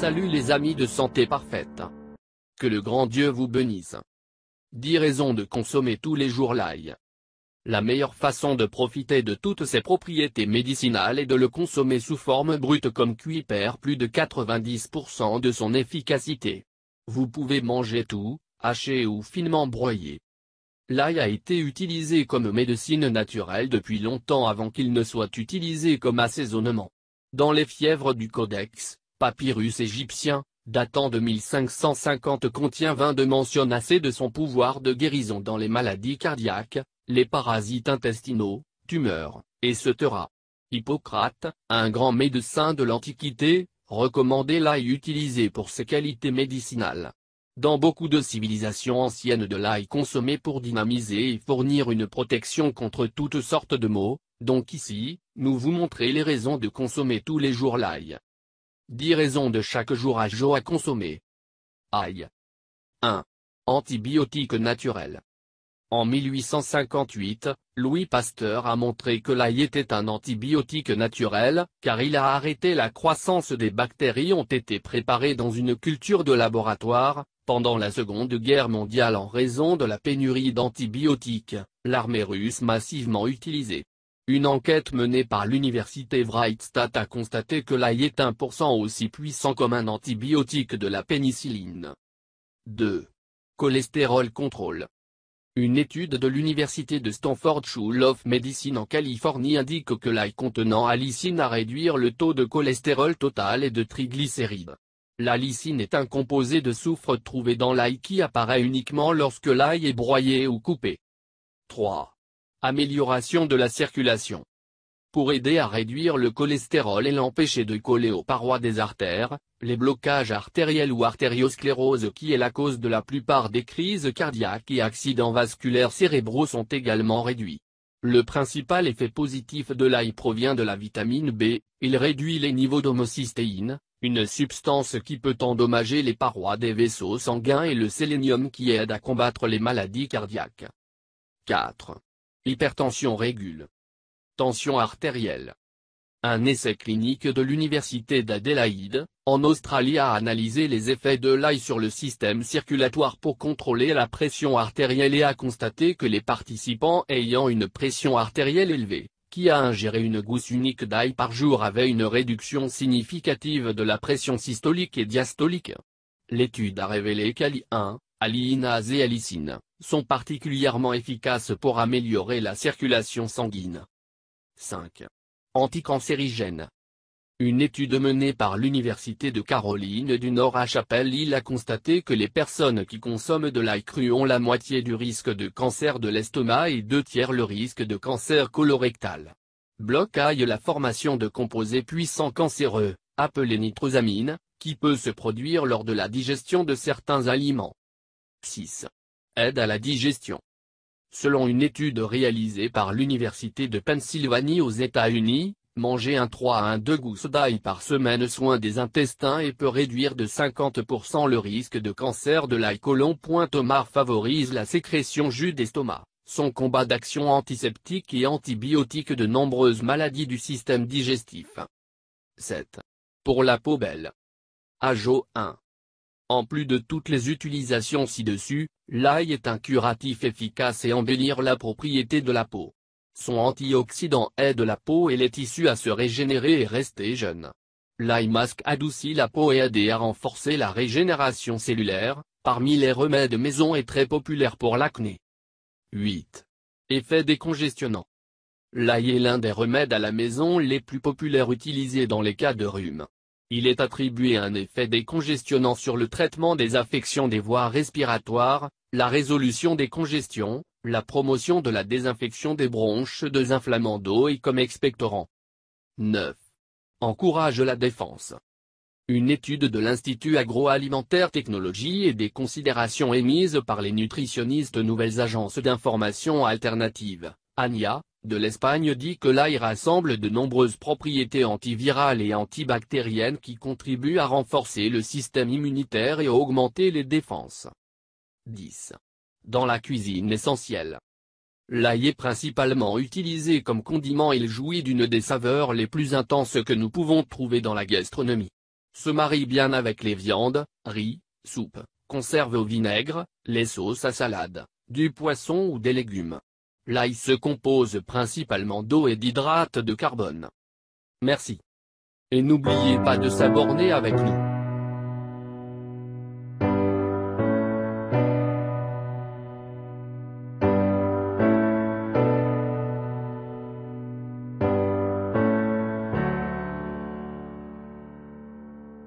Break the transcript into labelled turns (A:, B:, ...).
A: Salut les amis de Santé Parfaite. Que le grand Dieu vous bénisse. 10 raisons de consommer tous les jours l'ail. La meilleure façon de profiter de toutes ses propriétés médicinales est de le consommer sous forme brute comme cuit perd plus de 90% de son efficacité. Vous pouvez manger tout, haché ou finement broyé. L'ail a été utilisé comme médecine naturelle depuis longtemps avant qu'il ne soit utilisé comme assaisonnement. Dans les fièvres du Codex, papyrus égyptien, datant de 1550 contient 22 mentionne assez de son pouvoir de guérison dans les maladies cardiaques, les parasites intestinaux, tumeurs, etc. Hippocrate, un grand médecin de l'Antiquité, recommandait l'ail utilisé pour ses qualités médicinales. Dans beaucoup de civilisations anciennes de l'ail consommé pour dynamiser et fournir une protection contre toutes sortes de maux, donc ici, nous vous montrer les raisons de consommer tous les jours l'ail. 10 raisons de chaque jour à consommer. Ail. 1. Antibiotique naturel. En 1858, Louis Pasteur a montré que l'ail était un antibiotique naturel, car il a arrêté la croissance des bactéries ont été préparées dans une culture de laboratoire. Pendant la Seconde Guerre mondiale en raison de la pénurie d'antibiotiques, l'armée russe massivement utilisée. Une enquête menée par l'université Wright-Stat a constaté que l'ail est 1% aussi puissant comme un antibiotique de la pénicilline. 2. Cholestérol contrôle. Une étude de l'université de Stanford School of Medicine en Californie indique que l'ail contenant allicine a réduire le taux de cholestérol total et de triglycérides. La lysine est un composé de soufre trouvé dans l'ail qui apparaît uniquement lorsque l'ail est broyé ou coupé. 3. Amélioration de la circulation. Pour aider à réduire le cholestérol et l'empêcher de coller aux parois des artères, les blocages artériels ou artériosclérose qui est la cause de la plupart des crises cardiaques et accidents vasculaires cérébraux sont également réduits. Le principal effet positif de l'ail provient de la vitamine B, il réduit les niveaux d'homocystéine, une substance qui peut endommager les parois des vaisseaux sanguins et le sélénium qui aide à combattre les maladies cardiaques. 4. Hypertension régule. Tension artérielle. Un essai clinique de l'université d'Adélaïde, en Australie a analysé les effets de l'ail sur le système circulatoire pour contrôler la pression artérielle et a constaté que les participants ayant une pression artérielle élevée, qui a ingéré une gousse unique d'ail par jour avait une réduction significative de la pression systolique et diastolique. L'étude a révélé qu'ali-1, aliinase et allicine, sont particulièrement efficaces pour améliorer la circulation sanguine. 5. Anticancérigène. Une étude menée par l'Université de Caroline du Nord à Chapel Hill a constaté que les personnes qui consomment de l'ail cru ont la moitié du risque de cancer de l'estomac et 2/3 le risque de cancer colorectal. Bloque ail la formation de composés puissants cancéreux, appelés nitrosamines, qui peut se produire lors de la digestion de certains aliments. 6. Aide à la digestion. Selon une étude réalisée par l'Université de Pennsylvanie aux États-Unis, manger 3 à 2 gousses d'ail par semaine soin des intestins et peut réduire de 50% le risque de cancer de l'ail côlon. Omar favorise la sécrétion jus d'estomac, son combat d'action antiseptique et antibiotique de nombreuses maladies du système digestif. 7. Pour la peau belle. Ajo 1. En plus de toutes les utilisations ci-dessus, l'ail est un curatif efficace et embellir la propriété de la peau. Son antioxydant aide la peau et les tissus à se régénérer et rester jeunes. L'ail masque adoucit la peau et aide à renforcer la régénération cellulaire, parmi les remèdes maison est très populaire pour l'acné. 8. Effet décongestionnant. L'ail est l'un des remèdes à la maison les plus populaires utilisés dans les cas de rhume. Il est attribué un effet décongestionnant sur le traitement des affections des voies respiratoires, la résolution des congestions, la promotion de la désinfection des bronches désinflammant d'eau et comme expectorant. 9. Encourage la défense. Une étude de l'Institut agroalimentaire technologie et des considérations émises par les nutritionnistes Nouvelles Agences d'information alternatives, ANIA, de l'Espagne dit que l'ail rassemble de nombreuses propriétés antivirales et antibactériennes qui contribuent à renforcer le système immunitaire et à augmenter les défenses. 10. Dans la cuisine essentielle. L'ail est principalement utilisé comme condiment et il jouit d'une des saveurs les plus intenses que nous pouvons trouver dans la gastronomie. Se marie bien avec les viandes, riz, soupes, conserves au vinaigre, les sauces à salade, du poisson ou des légumes. L'ail se compose principalement d'eau et d'hydrates de carbone. Merci. Et n'oubliez pas de s'abonner avec nous.